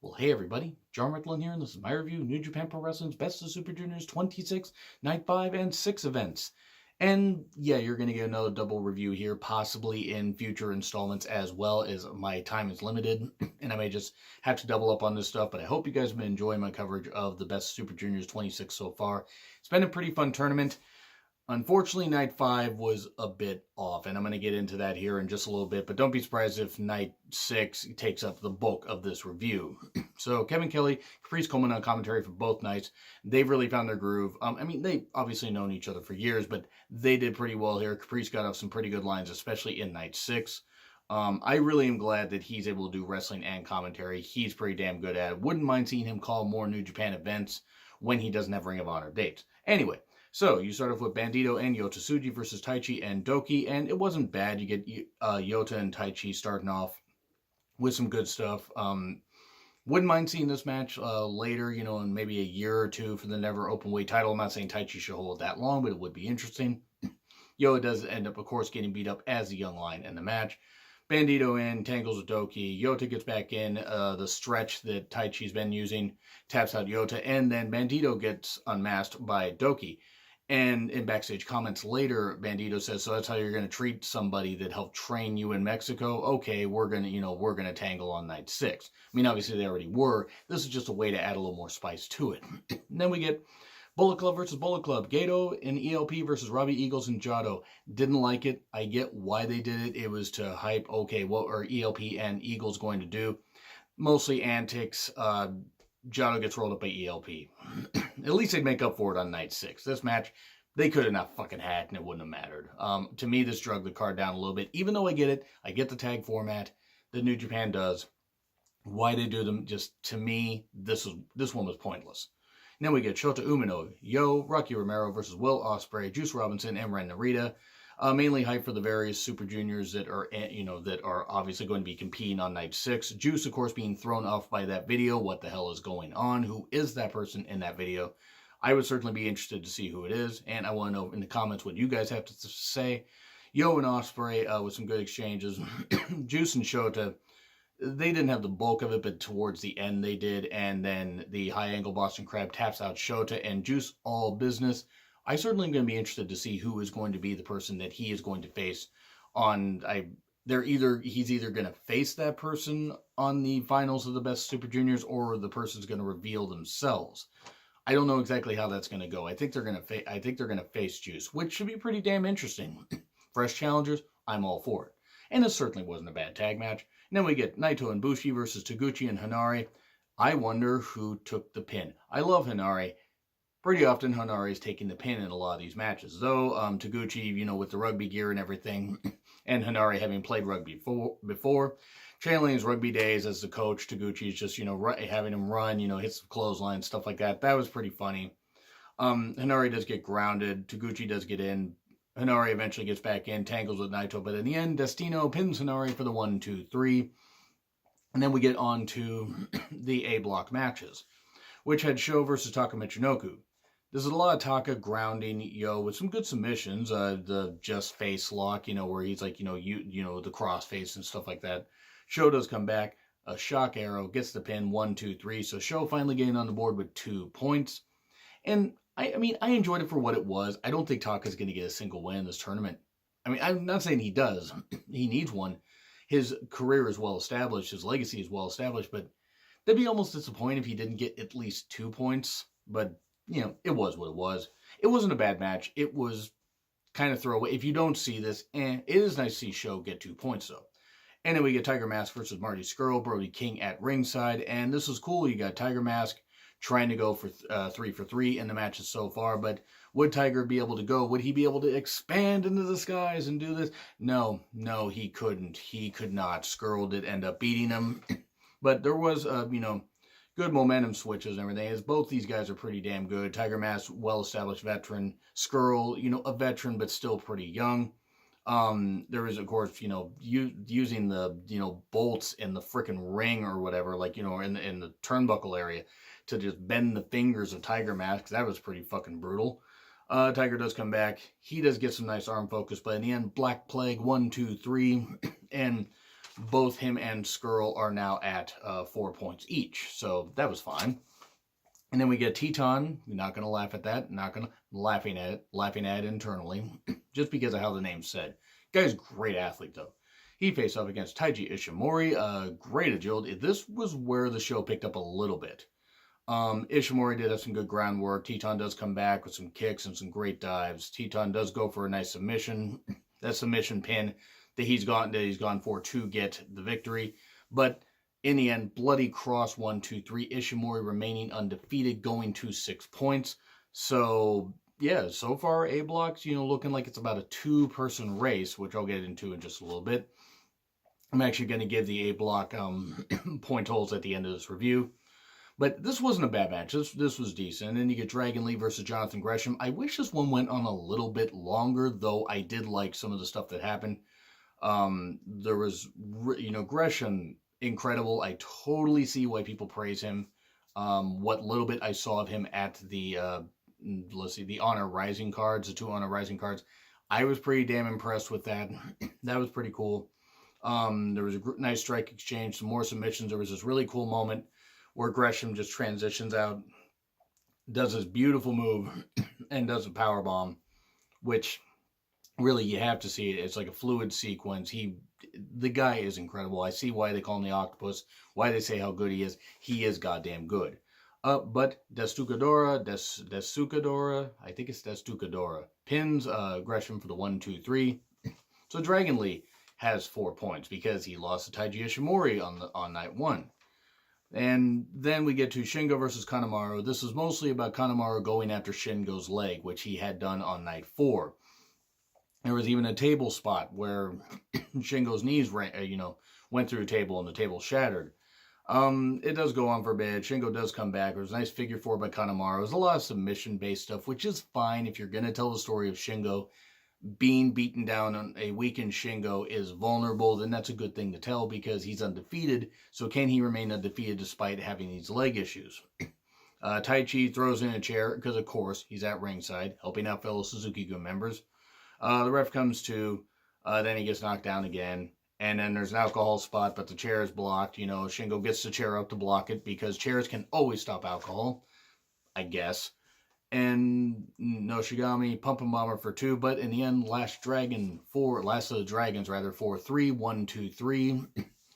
Well, hey everybody, John Ricklin here, and this is my review of New Japan Pro Wrestling's Best of Super Juniors 26, Night 5 and 6 events. And yeah, you're going to get another double review here, possibly in future installments as well, as my time is limited, and I may just have to double up on this stuff, but I hope you guys have been enjoying my coverage of the Best Super Juniors 26 so far. It's been a pretty fun tournament. Unfortunately, Night 5 was a bit off, and I'm going to get into that here in just a little bit, but don't be surprised if Night 6 takes up the bulk of this review. So, Kevin Kelly, Caprice Coleman on commentary for both nights. They've really found their groove. They've obviously known each other for years, but they did pretty well here. Caprice got off some pretty good lines, especially in Night 6. I really am glad that he's able to do wrestling and commentary. He's pretty damn good at it. Wouldn't mind seeing him call more New Japan events when he doesn't have Ring of Honor dates. Anyway, so you start off with Bandito and Yota Tsuji versus Taichi and Doki, and it wasn't bad. You get Yota and Taichi starting off with some good stuff. Wouldn't mind seeing this match later, in maybe a year or two for the Never Openweight title. I'm not saying Taichi should hold that long, but it would be interesting. Yota does end up, of course, getting beat up as the young lion in the match. Bandito in, tangles with Doki. Yota gets back in the stretch that Taichi's been using, taps out Yota, and then Bandito gets unmasked by Doki. And in backstage comments later, Bandito says, "So that's how you're going to treat somebody that helped train you in Mexico? Okay, we're going to tangle on Night 6. Obviously they already were. This is just a way to add a little more spice to it. And then we get Bullet Club versus Bullet Club. Gato and ELP versus Robbie Eagles and Jado. Didn't like it. I get why they did it. It was to hype, okay, what are ELP and Eagles going to do? Mostly antics. Jado gets rolled up by ELP. At least they'd make up for it on Night 6. This match, they could have not fucking had it and it wouldn't have mattered. To me, this drug the card down a little bit. Even though I get it, I get the tag format that New Japan does. Why they do them, just to me, this one was pointless. And then we get Shota Umino, Rocky Romero versus Will Ospreay, Juice Robinson, and Ren Narita. Mainly hype for the various Super Juniors that are obviously going to be competing on Night 6. Juice, of course, being thrown off by that video. What the hell is going on? Who is that person in that video? I would certainly be interested to see who it is, and I want to know in the comments what you guys have to say. Yo and Ospreay with some good exchanges. Juice and Shota, they didn't have the bulk of it, but towards the end they did, and then the high angle Boston Crab taps out Shota and Juice, all business. I certainly am going to be interested to see who is going to be the person that he is going to face on. He's either going to face that person on the finals of the Best Super Juniors, or the person's going to reveal themselves. I don't know exactly how that's going to go. I think they're going to face Juice, which should be pretty damn interesting. Fresh challengers, I'm all for it. And it certainly wasn't a bad tag match. And then we get Naito and Bushi versus Taguchi and Hanare. I wonder who took the pin. I love Hanare. Pretty often, Hanare is taking the pin in a lot of these matches. Though, Taguchi, with the rugby gear and everything, and Hanare having played rugby before, channeling his rugby days as the coach, Taguchi is just, having him run, hit some clotheslines, stuff like that. That was pretty funny. Hanare does get grounded. Taguchi does get in. Hanare eventually gets back in, tangles with Naito, but in the end, Destino pins Hanare for the 1, 2, 3. And then we get on to the A-block matches, which had Sho versus Taka Michinoku. There's a lot of Taka grounding with some good submissions. The just face lock, where he's like, the cross face and stuff like that. Sho does come back. A shock arrow gets the pin, 1, 2, 3. So Sho finally getting on the board with 2 points. And I enjoyed it for what it was. I don't think Taka's going to get a single win in this tournament. I'm not saying he does. He needs one. His career is well established. His legacy is well established. But that'd be almost disappointing if he didn't get at least 2 points. But it was what it was. It wasn't a bad match. It was kind of throwaway. If you don't see this, it is nice to see Sho get 2 points, though. And then we get Tiger Mask versus Marty Scurll, Brody King at ringside. And this was cool. You got Tiger Mask trying to go for 3 for 3 in the matches so far. But would Tiger be able to go? Would he be able to expand into the skies and do this? No, he couldn't. He could not. Scurll did end up beating him. But there was, good momentum switches and everything, as both these guys are pretty damn good. Tiger Mask, well-established veteran. Scurll, a veteran, but still pretty young. There is, of course, using the, bolts in the frickin' ring or whatever, like, in the turnbuckle area to just bend the fingers of Tiger Mask. That was pretty fucking brutal. Tiger does come back. He does get some nice arm focus, but in the end, Black Plague, 1, 2, 3. And both him and Skrull are now at 4 points each. So that was fine. And then we get Teton. We're not going to laugh at that. Not going to laughing at it internally, just because of how the name's said. Guy's a great athlete though. He faced off against Taiji Ishimori. Great agility. This was where the show picked up a little bit. Ishimori did have some good groundwork. Teton does come back with some kicks and some great dives. Teton does go for a nice submission. That submission pin that he's gone for to get the victory. But in the end, bloody cross 1, 2, 3. Ishimori remaining undefeated, going to 6 points. So yeah, so far A Block's looking like it's about a 2-person race, which I'll get into in just a little bit. I'm actually going to give the A Block point holes at the end of this review. But this wasn't a bad match. This was decent. And then you get Dragon Lee versus Jonathan Gresham. I wish this one went on a little bit longer, though I did like some of the stuff that happened. There was, Gresham, incredible. I totally see why people praise him. What little bit I saw of him at the, the Honor Rising cards, the 2 Honor Rising cards, I was pretty damn impressed with that. That was pretty cool. There was a nice strike exchange, some more submissions. There was this really cool moment where Gresham just transitions out, does this beautiful move, and does a power bomb, which really you have to see it. It's like a fluid sequence. The guy is incredible. I see why they call him the Octopus, why they say how good he is. He is goddamn good. But Destukadora, I think it's Destukadora, pins Gresham for the 1, 2, 3. So Dragon Lee has 4 points because he lost to Taiji Ishimori on night 1. And then we get to Shingo versus Kanemaru. This is mostly about Kanemaru going after Shingo's leg, which he had done on night 4. There was even a table spot where Shingo's knees went through a table and the table shattered. It does go on for a bit. Shingo does come back. There was a nice figure 4 by Kanemaru. There's a lot of submission-based stuff, which is fine if you're going to tell the story of Shingo being beaten down on a weakened Shingo is vulnerable, then that's a good thing to tell because he's undefeated. So can he remain undefeated despite having these leg issues? Taichi throws in a chair because, of course, he's at ringside helping out fellow Suzuki-gun members. The ref comes to, then he gets knocked down again. And then there's an alcohol spot, but the chair is blocked. Shingo gets the chair up to block it because chairs can always stop alcohol, I guess. And Noshigami pumping bomber for 2, but in the end, Last of the Dragons 4-3, 1, 2, 3.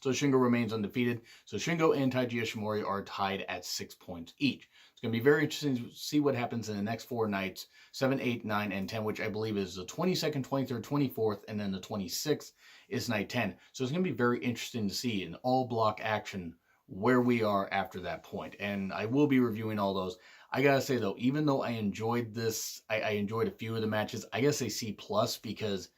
So Shingo remains undefeated. So Shingo and Taiji Ishimori are tied at 6 points each. It's going to be very interesting to see what happens in the next 4 nights, 7, 8, 9, and 10, which I believe is the 22nd, 23rd, 24th, and then the 26th is night 10. So it's going to be very interesting to see in all block action where we are after that point. And I will be reviewing all those. I gotta say though, even though I enjoyed this, I enjoyed a few of the matches, I guess a C+ because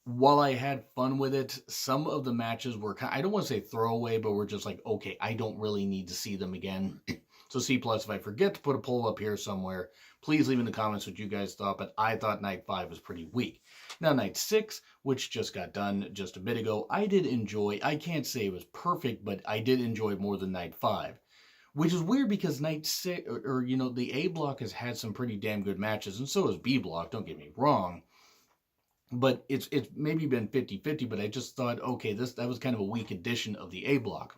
while I had fun with it, some of the matches were I don't want to say throwaway, but we're just like, okay, I don't really need to see them again. So C+, if I forget to put a poll up here somewhere, please leave in the comments what you guys thought, but I thought night 5 was pretty weak. Now night 6, which just got done just a bit ago, I did enjoy. I can't say it was perfect, but I did enjoy it more than night 5. Which is weird because night 6, the A Block has had some pretty damn good matches, and so has B Block, don't get me wrong. But it's maybe been 50-50, but I just thought, okay, that was kind of a weak edition of the A Block.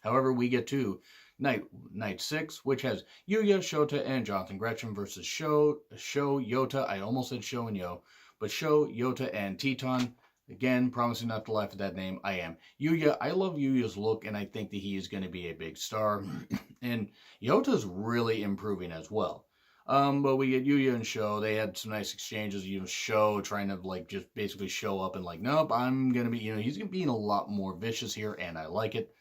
However, we get to night 6, which has Yuya, Shota, and Jonathan Gresham versus Sho, Yota, I almost said Sho and Yo, but Sho, Yota, and Teton. Again, promising not to laugh at that name, I am. Yuya, I love Yuya's look, and I think that he is going to be a big star. And Yota's really improving as well. But we get Yuya and Sho. They had some nice exchanges. Sho trying to, just basically show up and, nope, I'm going to be, he's being a lot more vicious here, and I like it.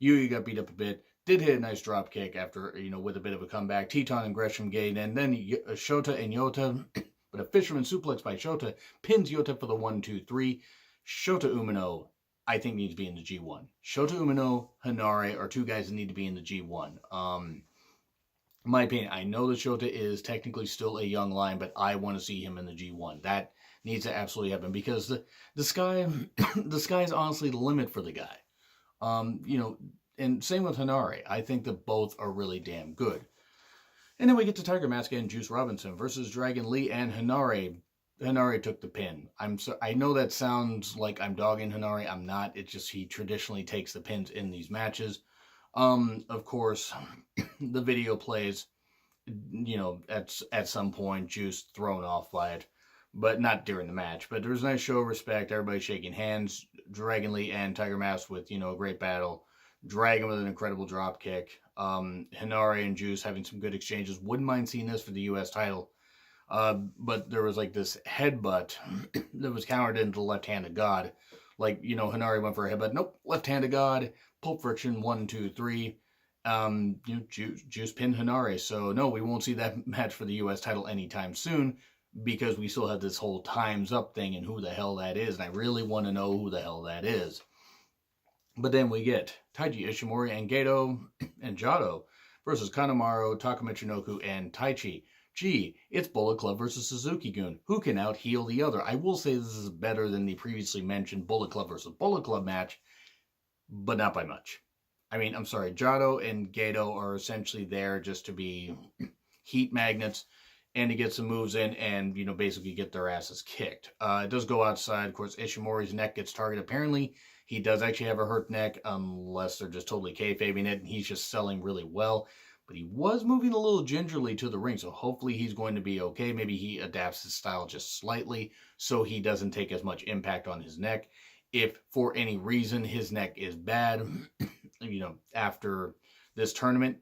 Yuya got beat up a bit. Did hit a nice drop kick after, with a bit of a comeback. Teton and Gresham gained, and then Shota and Yota... But a fisherman suplex by Shota pins Yota for the 1, 2, 3. Shota Umino, I think, needs to be in the G1. Shota Umino, Hanare are 2 guys that need to be in the G1. In my opinion, I know that Shota is technically still a young lion, but I want to see him in the G1. That needs to absolutely happen because the sky is honestly the limit for the guy. And same with Hanare. I think that both are really damn good. And then we get to Tiger Mask and Juice Robinson versus Dragon Lee and Hanare. Hinari took the pin. I know that sounds like I'm dogging Hinari. I'm not. It's just he traditionally takes the pins in these matches. Of course, the video plays, at some point, Juice thrown off by it, but not during the match. But there was a nice show of respect. Everybody shaking hands. Dragon Lee and Tiger Mask with, a great battle. Dragon with an incredible drop kick. Hinari and Juice having some good exchanges. Wouldn't mind seeing this for the U.S. title. But there was like this headbutt that was countered into the left hand of God. Like, Hinari went for a headbutt. Nope, left hand of God. Pulp Friction, 1, 2, 3. Juice pinned Hinari. So no, we won't see that match for the U.S. title anytime soon because we still have this whole time's up thing and who the hell that is. And I really want to know who the hell that is. But then we get Taiji Ishimori and Gedo and Jado versus Kanemaru, Taka Michinoku, and Taichi. Gee, it's Bullet Club versus Suzuki-gun. Who can out-heal the other? I will say this is better than the previously mentioned Bullet Club versus Bullet Club match, but not by much. I mean, I'm sorry, Jado and Gedo are essentially there just to be heat magnets and to get some moves in and, basically get their asses kicked. It does go outside. Of course, Ishimori's neck gets targeted. Apparently, he does actually have a hurt neck, unless they're just totally kayfabing it, and he's just selling really well. But he was moving a little gingerly to the ring, so hopefully he's going to be okay. Maybe he adapts his style just slightly so he doesn't take as much impact on his neck. If for any reason his neck is bad, after this tournament,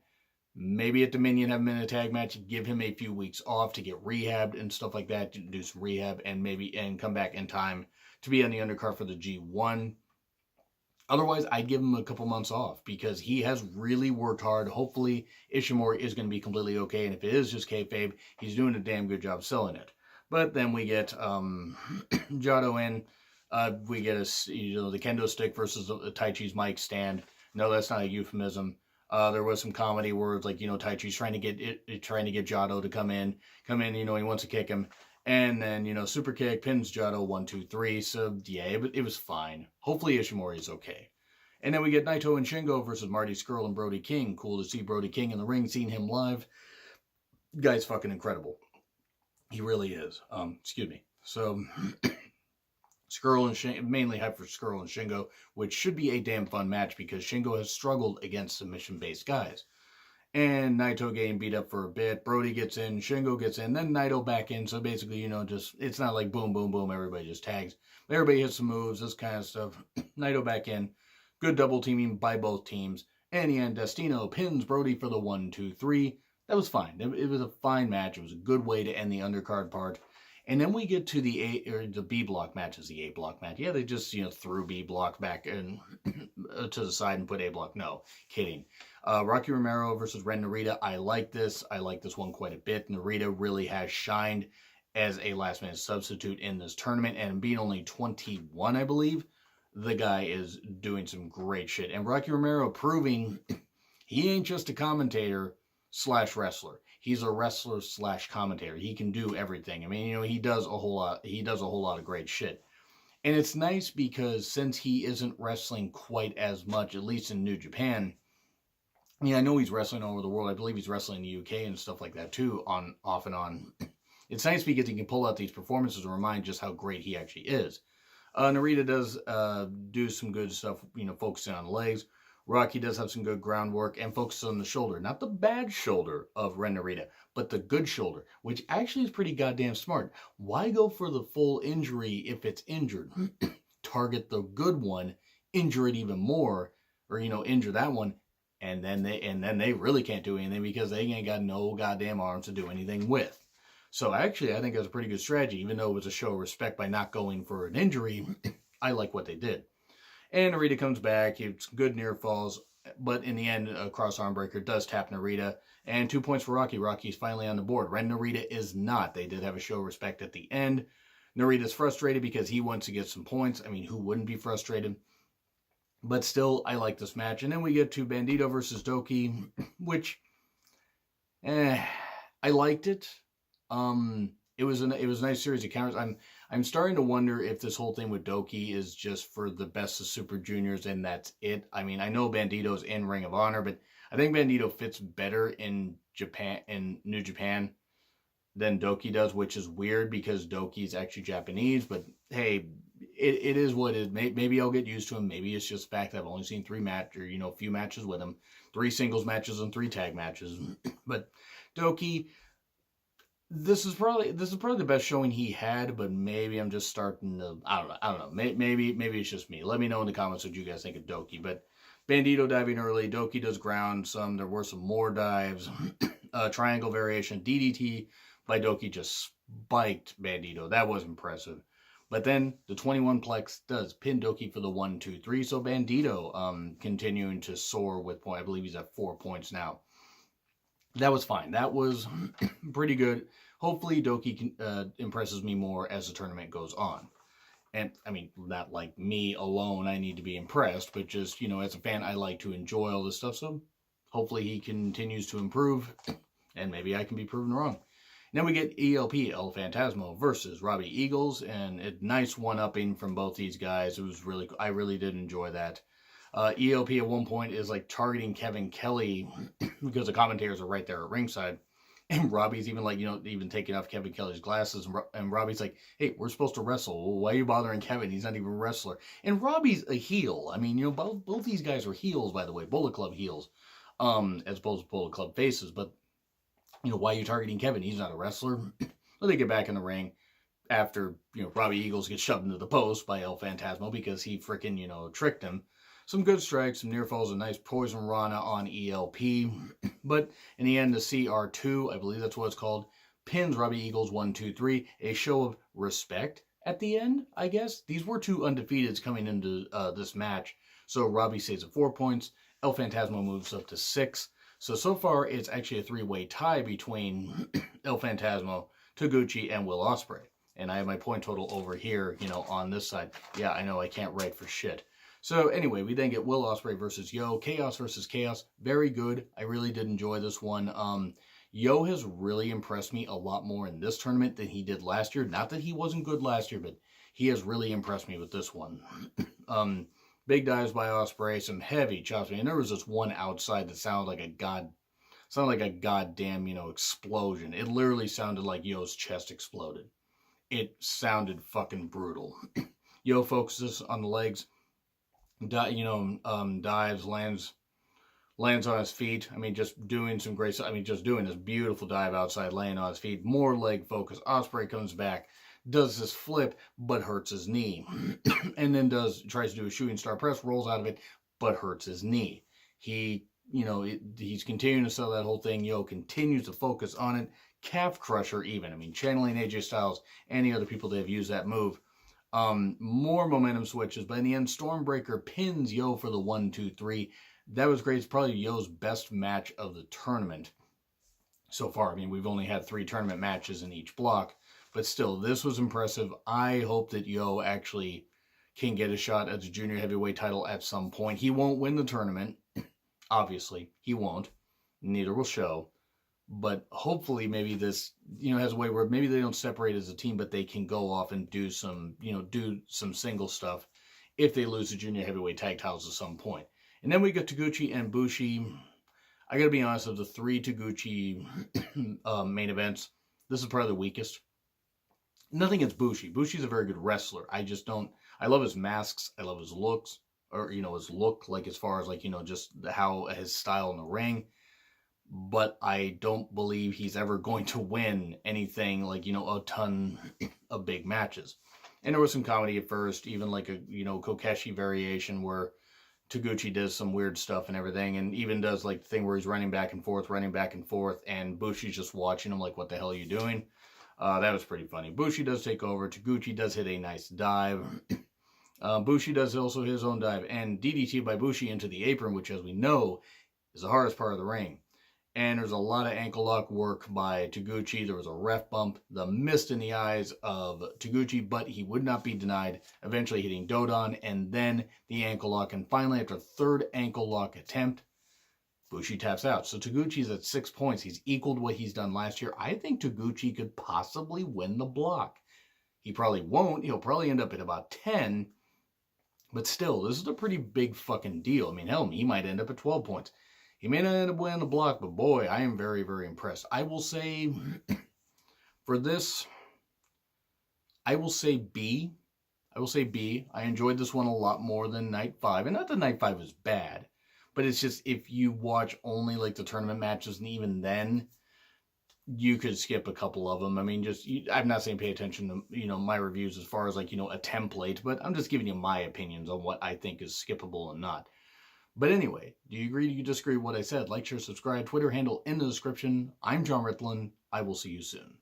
maybe at Dominion have him in a tag match, give him a few weeks off to get rehabbed and stuff like that, to do some rehab and come back in time to be on the undercard for the G1. Otherwise, I'd give him a couple months off because he has really worked hard. Hopefully, Ishimori is going to be completely okay, and if it is just kayfabe, he's doing a damn good job selling it. But then we get Jado in. We get the kendo stick versus Taichi's mic stand. No, that's not a euphemism. There was some comedy words like Taichi's trying to get Jado to come in. He wants to kick him. And then, super kick, pins Jado, 1, 2, 3. So, yeah, it was fine. Hopefully Ishimori is okay. And then we get Naito and Shingo versus Marty Scurll and Brody King. Cool to see Brody King in the ring, seeing him live. Guy's fucking incredible. He really is. Excuse me. So, Scurll and Shingo, mainly hype for Scurll and Shingo, which should be a damn fun match because Shingo has struggled against submission-based guys. And Naito getting beat up for a bit. Brody gets in, Shingo gets in, then Naito back in. So basically, it's not like boom, boom, boom, everybody just tags. Everybody hits some moves, this kind of stuff. Naito back in. Good double teaming by both teams. And the end, Destino pins Brody for the 1, 2, 3. That was fine. It was a fine match. It was a good way to end the undercard part. And then we get to the B block match is the A block match. Yeah, they just, threw B block back and to the side and put A block. No, kidding. Rocky Romero versus Ren Narita. I like this. I like this one quite a bit. Narita really has shined as a last minute substitute in this tournament. And being only 21, I believe, the guy is doing some great shit. And Rocky Romero proving he ain't just a commentator / wrestler. He's a wrestler / commentator. He can do everything. I mean, he does a whole lot. He does a whole lot of great shit. And it's nice because since he isn't wrestling quite as much, at least in New Japan, I know he's wrestling all over the world. I believe he's wrestling in the UK and stuff like that too, off and on. It's nice because he can pull out these performances and remind just how great he actually is. Narita does do some good stuff, focusing on the legs. Rocky does have some good groundwork and focuses on the shoulder. Not the bad shoulder of Ren Narita, but the good shoulder, which actually is pretty goddamn smart. Why go for the full injury if it's injured? Target the good one, injure it even more, or, injure that one, and then they really can't do anything because they ain't got no goddamn arms to do anything with. So actually, I think that's a pretty good strategy, even though it was a show of respect by not going for an injury. I like what they did. And Narita comes back. It's good near falls. But in the end, a cross arm breaker does tap Narita. And 2 points for Rocky. Rocky's finally on the board. Ren Narita is not. They did have a show of respect at the end. Narita's frustrated because he wants to get some points. I mean, who wouldn't be frustrated? But still, I like this match. And then we get to Bandito versus Doki, which, I liked it. It was a nice series of counters. I'm starting to wonder if this whole thing with Doki is just for the best of Super Juniors and that's it. I mean, I know Bandito's in Ring of Honor, but I think Bandito fits better in Japan, in New Japan, than Doki does, which is weird because Doki's actually Japanese. But hey, it is what it is. Maybe I'll get used to him. Maybe it's just the fact that I've only seen a few matches with him, 3 singles matches and 3 tag matches. But Doki, this is probably the best showing he had, but maybe I'm just starting to, I don't know. Maybe it's just me. Let me know in the comments what you guys think of Doki. But Bandito diving early, Doki does ground some. There were some more dives. Triangle variation, DDT by Doki just spiked Bandito. That was impressive. But then the 21 plex does pin Doki for the 1, 2, 3. So Bandito continuing to soar with point. I believe he's at 4 points now. That was fine. That was pretty good. Hopefully Doki impresses me more as the tournament goes on. And, I mean, not like me alone, I need to be impressed, but just, as a fan, I like to enjoy all this stuff. So hopefully he continues to improve, and maybe I can be proven wrong. Then we get ELP, El Phantasmo, versus Robbie Eagles, and a nice one-upping from both these guys. It was really, I really did enjoy that. ELP at one point is like targeting Kevin Kelly because the commentators are right there at ringside. And Robbie's even like, even taking off Kevin Kelly's glasses. And Robbie's like, hey, we're supposed to wrestle. Why are you bothering Kevin? He's not even a wrestler. And Robbie's a heel. I mean, both these guys are heels, by the way. Bullet Club heels. As opposed to Bullet Club faces. But, why are you targeting Kevin? He's not a wrestler. So they get back in the ring after, Robbie Eagles gets shoved into the post by El Phantasmo because he freaking, tricked him. Some good strikes, some near falls, a nice poison Rana on ELP. But in the end, the CR2, I believe that's what it's called, pins Robbie Eagles 1, 2, 3. A show of respect at the end, I guess. These were 2 undefeateds coming into this match. So Robbie stays at 4 points. El Phantasmo moves up to 6. So far, it's actually a 3-way tie between El Phantasmo, Taguchi, and Will Ospreay. And I have my point total over here, on this side. Yeah, I know I can't write for shit. So anyway, we then get Will Ospreay versus Yo. Chaos versus Chaos. Very good. I really did enjoy this one. Yo has really impressed me a lot more in this tournament than he did last year. Not that he wasn't good last year, but he has really impressed me with this one. Big dives by Ospreay, some heavy chops. And there was this one outside that sounded like a goddamn, explosion. It literally sounded like Yo's chest exploded. It sounded fucking brutal. Yo focuses on the legs. Dives, lands on his feet. I mean, just doing some great stuff. I mean, just doing this beautiful dive outside, laying on his feet. More leg focus. Ospreay comes back, does this flip, but hurts his knee. And then tries to do a shooting star press, rolls out of it, but hurts his knee. He's continuing to sell that whole thing. Yo continues to focus on it. Calf crusher even. I mean, channeling AJ Styles, any other people that have used that move. More momentum switches, but in the end, Stormbreaker pins Yo for the 1, 2, 3. That was great. It's probably Yo's best match of the tournament so far. I mean, we've only had 3 tournament matches in each block, but still, this was impressive. I hope that Yo actually can get a shot at the junior heavyweight title at some point. He won't win the tournament. Obviously, he won't. Neither will Show. But hopefully maybe this, has a way where maybe they don't separate as a team, but they can go off and do some single stuff if they lose the junior heavyweight tag titles at some point. And then we get Taguchi and Bushi. I gotta be honest, of the 3 Taguchi main events, this is probably the weakest. Nothing against Bushi. Bushi's a very good wrestler. I love his masks. I love his looks, or, his look, like as far as just how his style in the ring. But I don't believe he's ever going to win anything like, a ton of big matches. And there was some comedy at first, even like a, Kokeshi variation where Taguchi does some weird stuff and everything, and even does like the thing where he's running back and forth, and Bushi's just watching him like, what the hell are you doing? That was pretty funny. Bushi does take over. Taguchi does hit a nice dive. Bushi does also his own dive, and DDT by Bushi into the apron, which, as we know, is the hardest part of the ring. And there's a lot of ankle lock work by Taguchi. There was a ref bump, the mist in the eyes of Taguchi, but he would not be denied, eventually hitting Dodon, and then the ankle lock. And finally, after 3rd ankle lock attempt, Bushi taps out. So Taguchi's at 6 points. He's equaled what he's done last year. I think Taguchi could possibly win the block. He probably won't. He'll probably end up at about 10. But still, this is a pretty big fucking deal. I mean, hell, he might end up at 12 points. He may not end up winning the block, but boy, I am very, very impressed. I will say, For this, I will say B. I will say B. I enjoyed this one a lot more than Night 5. And not that Night 5 was bad, but it's just if you watch only like the tournament matches, and even then, you could skip a couple of them. I mean, I'm not saying pay attention to, my reviews as far as like, a template, but I'm just giving you my opinions on what I think is skippable and not. But anyway, do you agree? Do you disagree with what I said? Like, share, subscribe, Twitter handle in the description. I'm John Ritlin. I will see you soon.